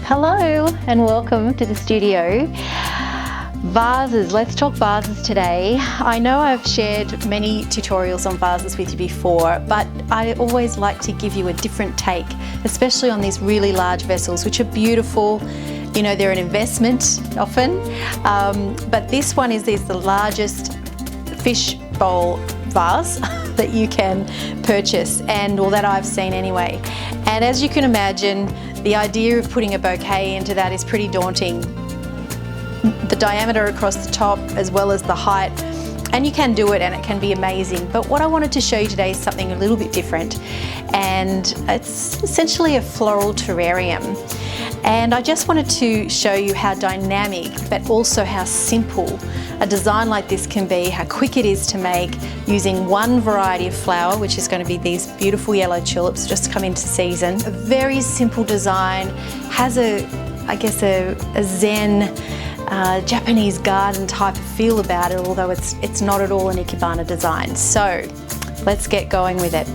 Hello and welcome to the studio. Vases, let's talk vases today. I know I've shared many tutorials on vases with you before, but I always like to give you a different take, especially on these really large vessels, which are beautiful. You know, they're an investment often, but this one is the largest fish bowl vase that you can purchase, or that I've seen anyway. And as you can imagine, the idea of putting a bouquet into that is pretty daunting. The diameter across the top as well as the height, and you can do it and it can be amazing. But what I wanted to show you today is something a little bit different, and it's essentially a floral terrarium. And I just wanted to show you how dynamic but also how simple a design like this can be, how quick it is to make using one variety of flower, which is going to be these beautiful yellow tulips just come into season. A very simple design, has a Zen Japanese garden type of feel about it, although it's not at all an ikebana design. So let's get going with it.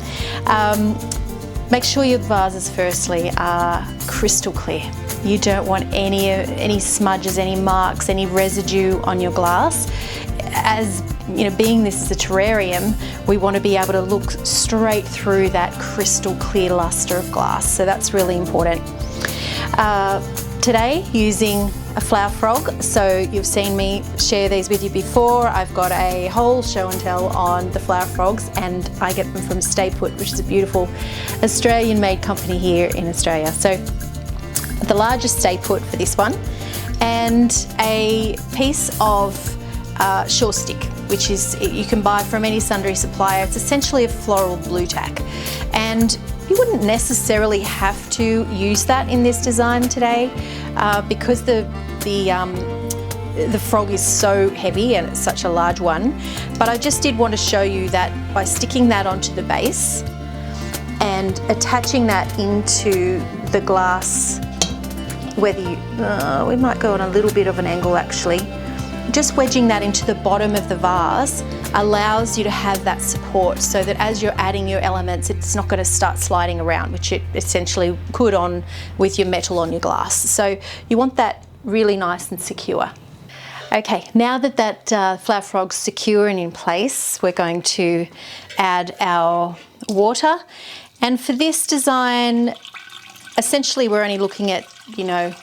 Make sure your vases firstly are crystal clear. You don't want any smudges, any marks, any residue on your glass. As you know, being this is a terrarium, we want to be able to look straight through that crystal clear luster of glass. So that's really important. Today, using a flower frog. So you've seen me share these with you before. I've got a whole show and tell on the flower frogs, and I get them from Stay Put, which is a beautiful Australian-made company here in Australia. So the largest Stay Put for this one, and a piece of Sure Stick, which is you can buy from any sundry supplier. It's essentially a floral blue tack, and you wouldn't necessarily have to use that in this design today because the frog is so heavy and it's such a large one. But I just did want to show you that by sticking that onto the base and attaching that into the glass, whether you, we might go on a little bit of an angle actually, just wedging that into the bottom of the vase allows you to have that support so that as you're adding your elements, it's not going to start sliding around, which it essentially could on with your metal on your glass. So you want that really nice and secure. Okay, now that flower frog's secure and in place, we're going to add our water. And for this design, essentially we're only looking at, you know,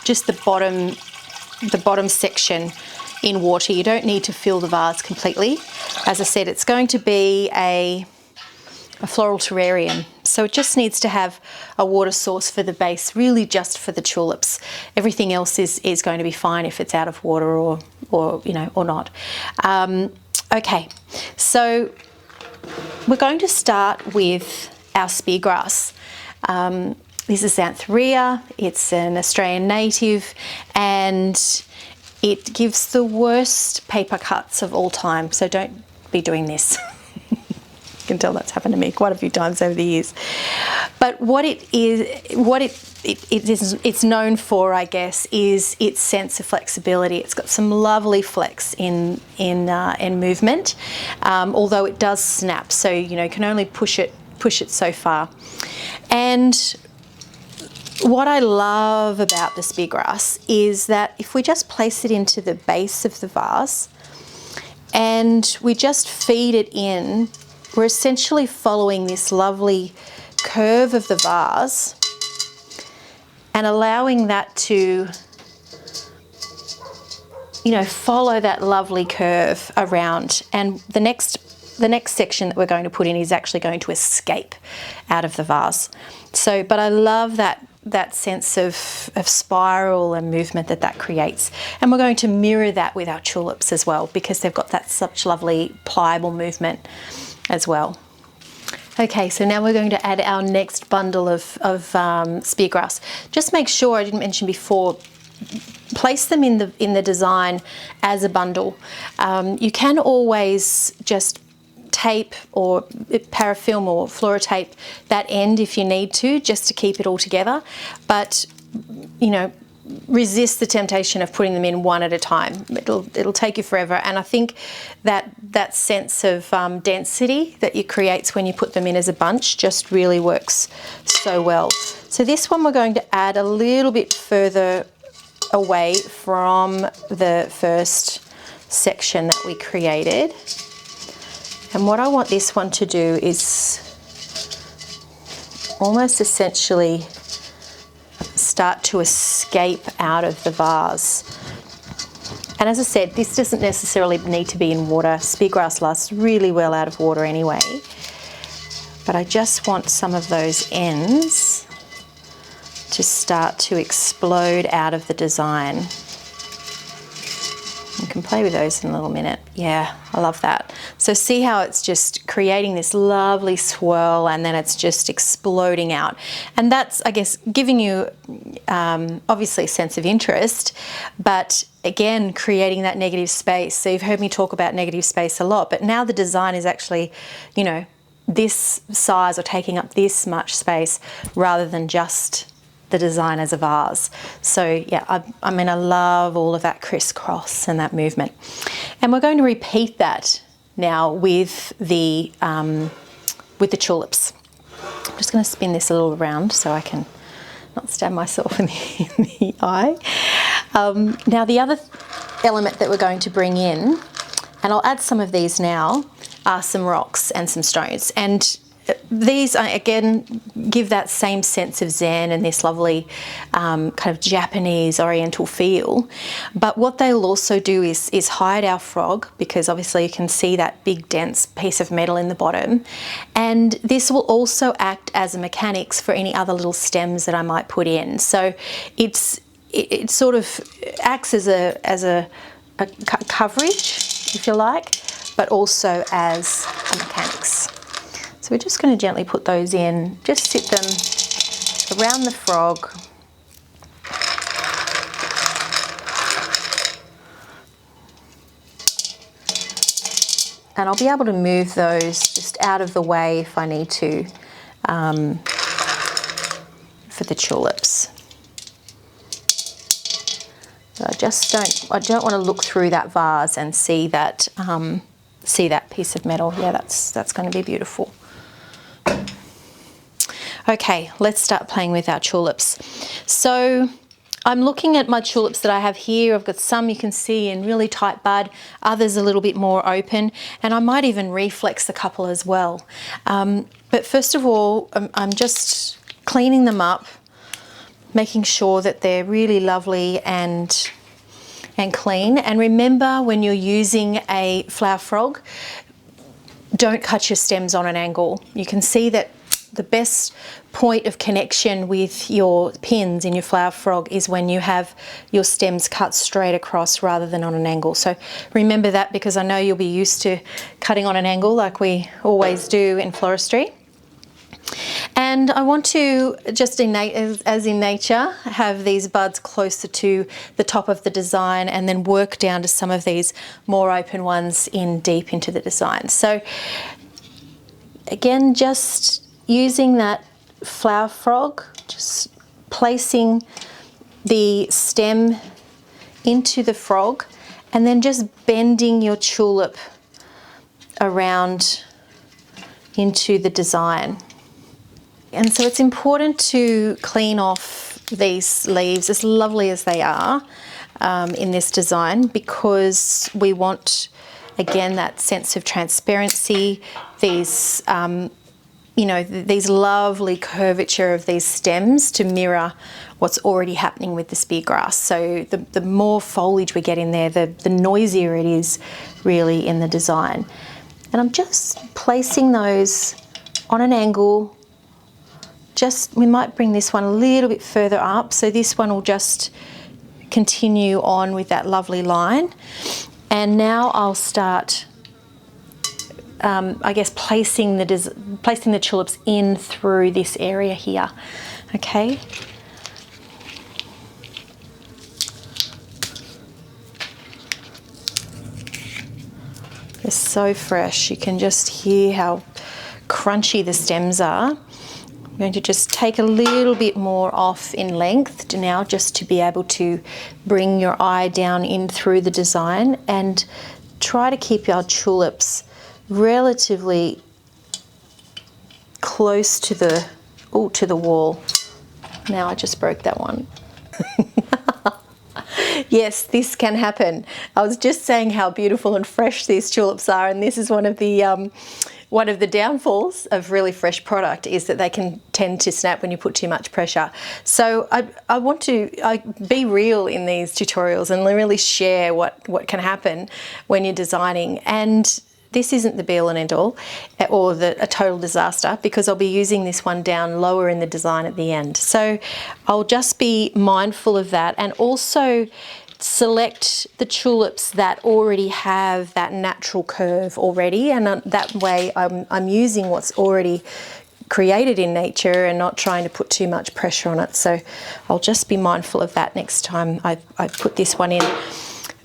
just the bottom section in water. You don't need to fill the vase completely. As I said, it's going to be a floral terrarium, so it just needs to have a water source for the base, really just for the tulips. Everything else is going to be fine if it's out of water or not. Okay, so we're going to start with our speargrass. This is Xanthorrhoea. It's an Australian native, and it gives the worst paper cuts of all time, so don't be doing this. You can tell that's happened to me quite a few times over the years. But what it's known for, I guess, is its sense of flexibility. It's got some lovely flex in movement, although it does snap, so you know, you can only push it so far. And what I love about the speargrass is that if we just place it into the base of the vase and we just feed it in, we're essentially following this lovely curve of the vase and allowing that to, you know, follow that lovely curve around. And the next section that we're going to put in is actually going to escape out of the vase. So, but I love that sense of spiral and movement that creates. And we're going to mirror that with our tulips as well, because they've got that such lovely pliable movement as well. Okay, so now we're going to add our next bundle of speargrass. Just make sure, I didn't mention before, place them in the design as a bundle. You can always just tape or parafilm or FLORATAPE that end if you need to, just to keep it all together. But you know, resist the temptation of putting them in one at a time. It'll take you forever. And I think that sense of density that it creates when you put them in as a bunch just really works so well. So this one we're going to add a little bit further away from the first section that we created. And what I want this one to do is almost essentially start to escape out of the vase. And as I said, this doesn't necessarily need to be in water. Speargrass lasts really well out of water anyway. But I just want some of those ends to start to explode out of the design. You can play with those in a little minute. Yeah, I love that. So see how it's just creating this lovely swirl and then it's just exploding out. And that's, I guess, giving you obviously a sense of interest, but again, creating that negative space. So you've heard me talk about negative space a lot, but now the design is actually, you know, this size or taking up this much space rather than just the design as a vase. So yeah, I mean, I love all of that crisscross and that movement. And we're going to repeat that now with the tulips. I'm just going to spin this a little around so I can not stab myself in the eye. Now the other element that we're going to bring in, and I'll add some of these now, are some rocks and some stones. And these, again, give that same sense of Zen and this lovely kind of Japanese oriental feel. But what they'll also do is hide our frog, because obviously you can see that big dense piece of metal in the bottom. And this will also act as a mechanics for any other little stems that I might put in. So it sort of acts as a coverage, if you like, but also as a mechanics. So we're just going to gently put those in, just sit them around the frog. And I'll be able to move those just out of the way if I need to for the tulips. So I don't want to look through that vase and see that piece of metal. Yeah, that's going to be beautiful. Okay, let's start playing with our tulips. So I'm looking at my tulips that I have here. I've got some you can see in really tight bud, others a little bit more open, and I might even reflex a couple as well. But first of all, I'm just cleaning them up, making sure that they're really lovely and clean. And remember, when you're using a flower frog, don't cut your stems on an angle. You can see that the best point of connection with your pins in your flower frog is when you have your stems cut straight across rather than on an angle. So remember that, because I know you'll be used to cutting on an angle like we always do in floristry. And I want to, just as in nature, have these buds closer to the top of the design and then work down to some of these more open ones in deep into the design. So again, just using that flower frog, just placing the stem into the frog and then just bending your tulip around into the design. And so it's important to clean off these leaves, as lovely as they are in this design, because we want, again, that sense of transparency, these you know, these lovely curvature of these stems to mirror what's already happening with the speargrass. So the more foliage we get in there, the noisier it is really in the design. And I'm just placing those on an angle. We might bring this one a little bit further up, so this one will just continue on with that lovely line. And now I'll start I guess placing the tulips in through this area here. Okay. They're so fresh. You can just hear how crunchy the stems are. I'm going to just take a little bit more off in length now, just to be able to bring your eye down in through the design, and try to keep our tulips relatively close to the wall. Now I just broke that one. Yes, this can happen. I was just saying how beautiful and fresh these tulips are, and this is one of the downfalls of really fresh product, is that they can tend to snap when you put too much pressure. So I want to be real in these tutorials and really share what can happen when you're designing. And this isn't the be-all and end-all or a total disaster, because I'll be using this one down lower in the design at the end. So I'll just be mindful of that, and also select the tulips that already have that natural curve already, and that way I'm using what's already created in nature and not trying to put too much pressure on it. So I'll just be mindful of that next time I put this one in.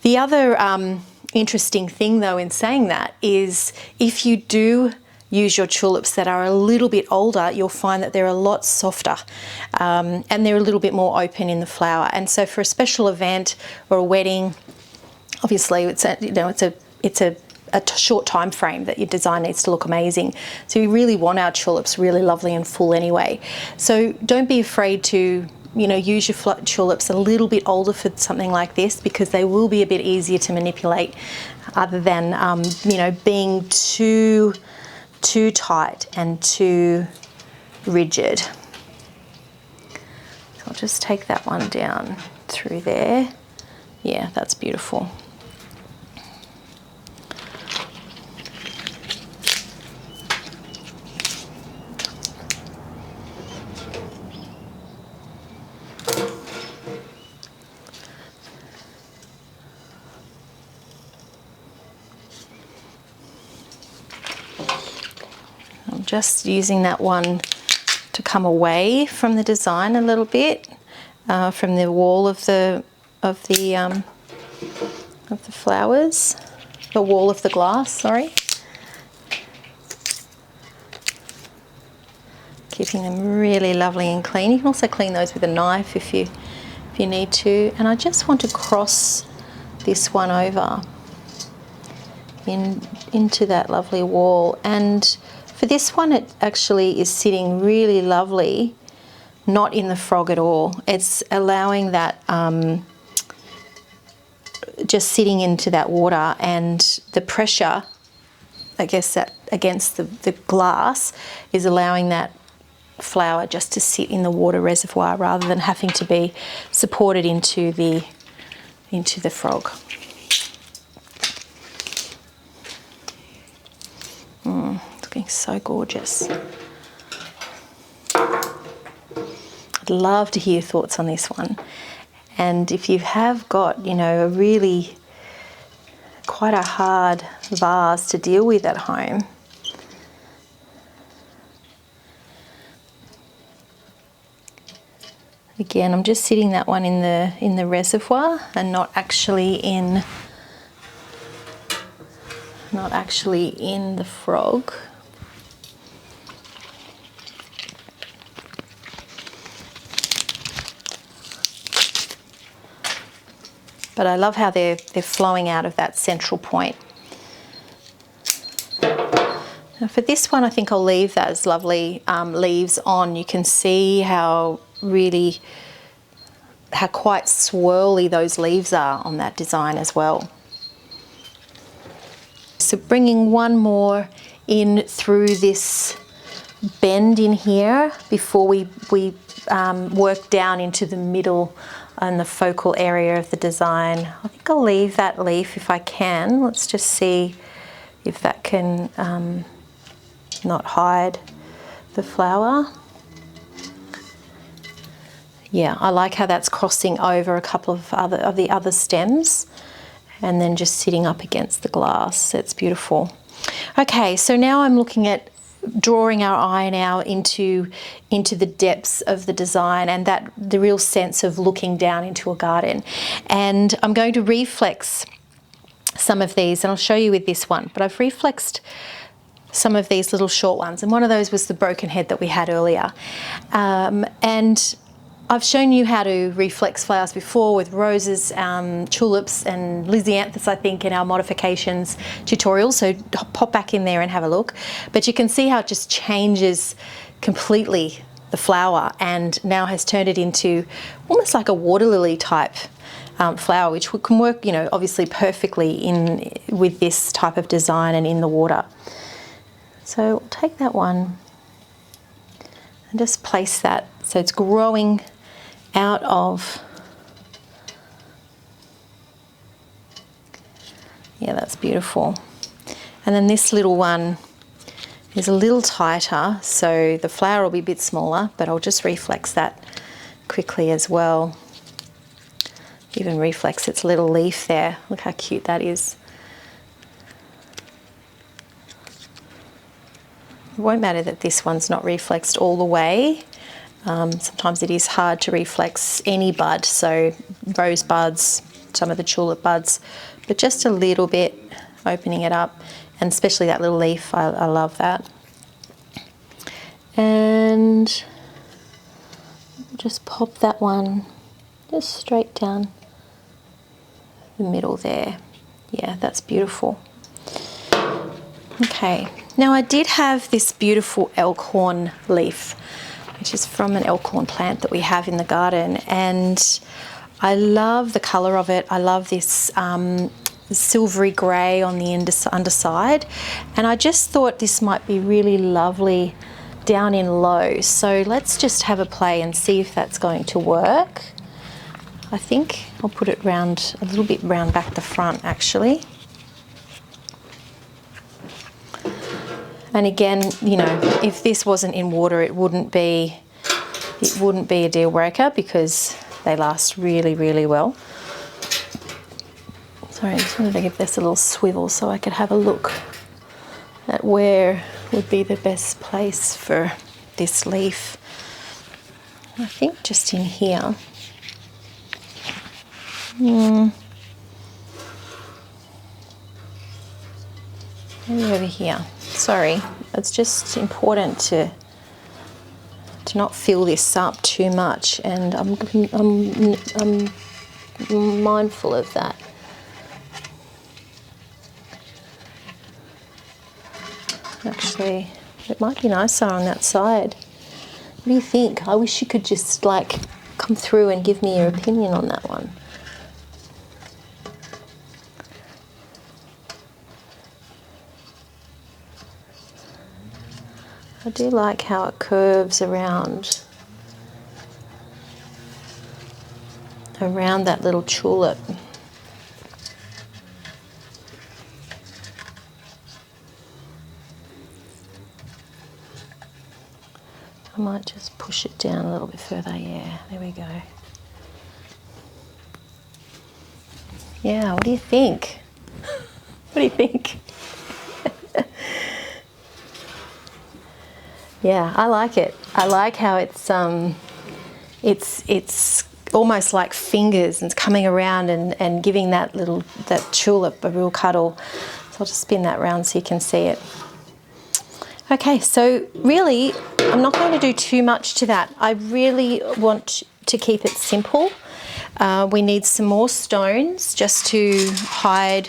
The other interesting thing though in saying that is, if you do use your tulips that are a little bit older, you'll find that they're a lot softer, and they're a little bit more open in the flower. And so for a special event or a wedding, obviously it's a short time frame that your design needs to look amazing. So we really want our tulips really lovely and full anyway. So don't be afraid to use your tulips a little bit older for something like this, because they will be a bit easier to manipulate, other than being too tight and too rigid. So I'll just take that one down through there. Yeah, that's beautiful. Just using that one to come away from the design a little bit, from the wall of the flowers, the wall of the glass. Sorry, keeping them really lovely and clean. You can also clean those with a knife if you need to. And I just want to cross this one over into that lovely wall. And for this one, it actually is sitting really lovely, not in the frog at all. It's allowing that, just sitting into that water, and the pressure, I guess, that against the glass is allowing that flower just to sit in the water reservoir rather than having to be supported into the frog. Looking so gorgeous. I'd love to hear your thoughts on this one. And if you have got, a really quite a hard vase to deal with at home, again, I'm just sitting that one in the reservoir and not actually in the frog. But I love how they're flowing out of that central point. Now for this one, I think I'll leave those lovely leaves on. You can see how quite swirly those leaves are on that design as well. So bringing one more in through this bend in here before we work down into the middle and the focal area of the design. I think I'll leave that leaf if I can. Let's just see if that can not hide the flower. Yeah, I like how that's crossing over a couple of the other stems and then just sitting up against the glass. It's beautiful. Okay, so now I'm looking at drawing our eye now into the depths of the design and the real sense of looking down into a garden. And I'm going to reflex some of these, and I'll show you with this one, but I've reflexed some of these little short ones, and one of those was the broken head that we had earlier. And I've shown you how to reflex flowers before with roses, tulips and lisianthus, I think, in our modifications tutorial, so pop back in there and have a look. But you can see how it just changes completely the flower, and now has turned it into almost like a water lily type flower, which can work, you know, obviously perfectly in with this type of design and in the water. So we'll take that one and just place that so it's growing out of, yeah, that's beautiful. And then this little one is a little tighter, so the flower will be a bit smaller, but I'll just reflex that quickly as well. Even reflex its little leaf there. Look how cute that is. It won't matter that this one's not reflexed all the way. Sometimes it is hard to reflex any bud, so rose buds, some of the tulip buds, but just a little bit, opening it up, and especially that little leaf, I love that. And just pop that one just straight down the middle there. Yeah, that's beautiful. Okay, now I did have this beautiful elkhorn leaf, which is from an elkhorn plant that we have in the garden, and I love the colour of it. I love this silvery grey on the underside, and I just thought this might be really lovely down in low. So let's just have a play and see if that's going to work. I think I'll put it round, a little bit round back the front actually. And again, you know, if this wasn't in water, it wouldn't be a deal breaker because they last really, really well. Sorry, I just wanted to give this a little swivel so I could have a look at where would be the best place for this leaf. I think just in here. Maybe over here. Sorry, it's just important to not fill this up too much, and I'm mindful of that. Actually, it might be nicer on that side. What do you think? I wish you could just like come through and give me your opinion on that one. I do like how it curves around that little tulip. I might just push it down a little bit further. Yeah, there we go. Yeah, what do you think? What do you think? Yeah, I like it. I like how it's almost like fingers and it's coming around and giving that tulip a real cuddle. So I'll just spin that round so you can see it. Okay, so really, I'm not going to do too much to that. I really want to keep it simple. We need some more stones just to hide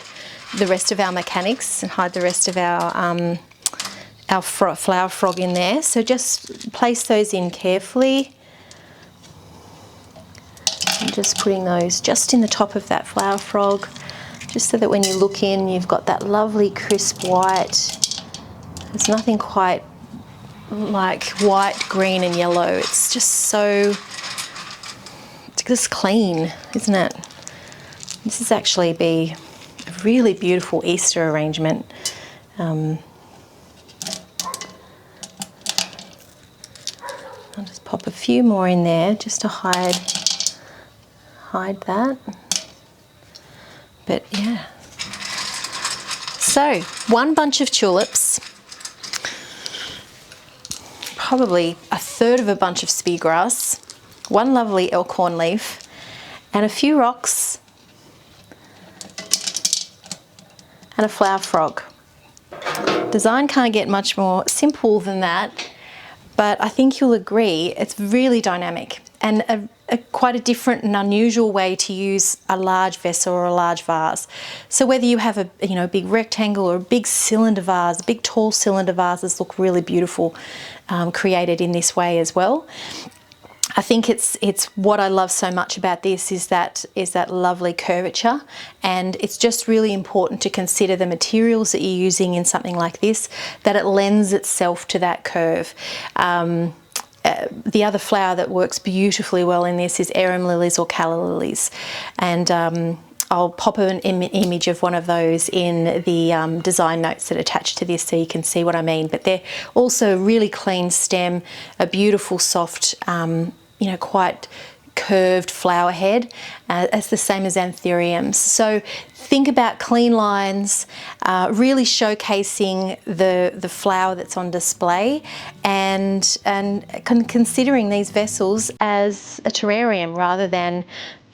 the rest of our mechanics and hide the rest of our flower frog in there. So just place those in carefully. I'm just putting those just in the top of that flower frog, just so that when you look in, you've got that lovely crisp white. There's nothing quite like white, green and yellow. It's just clean, isn't it? This is actually be a really beautiful Easter arrangement. I'll just pop a few more in there just to hide that. But yeah. So, one bunch of tulips, probably a third of a bunch of speargrass, one lovely elkhorn leaf, and a few rocks, and a flower frog. Design can't get much more simple than that, but I think you'll agree it's really dynamic and quite a different and unusual way to use a large vessel or a large vase. So whether you have a big rectangle or a big cylinder vase, big tall cylinder vases look really beautiful, created in this way as well. I think it's what I love so much about this is that lovely curvature, and it's just really important to consider the materials that you're using in something like this, that it lends itself to that curve. The other flower that works beautifully well in this is arum lilies or calla lilies, and I'll pop an image of one of those in the design notes that attach to this so you can see what I mean. But they're also really clean stem, a beautiful soft, quite curved flower head. It's the same as anthuriums. So think about clean lines, really showcasing the flower that's on display, and considering these vessels as a terrarium rather than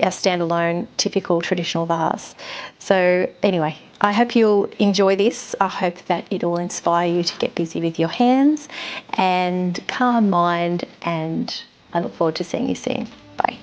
a standalone typical traditional vase. So anyway, I hope you'll enjoy this. I hope that it'll inspire you to get busy with your hands and calm mind, and I look forward to seeing you soon. Bye.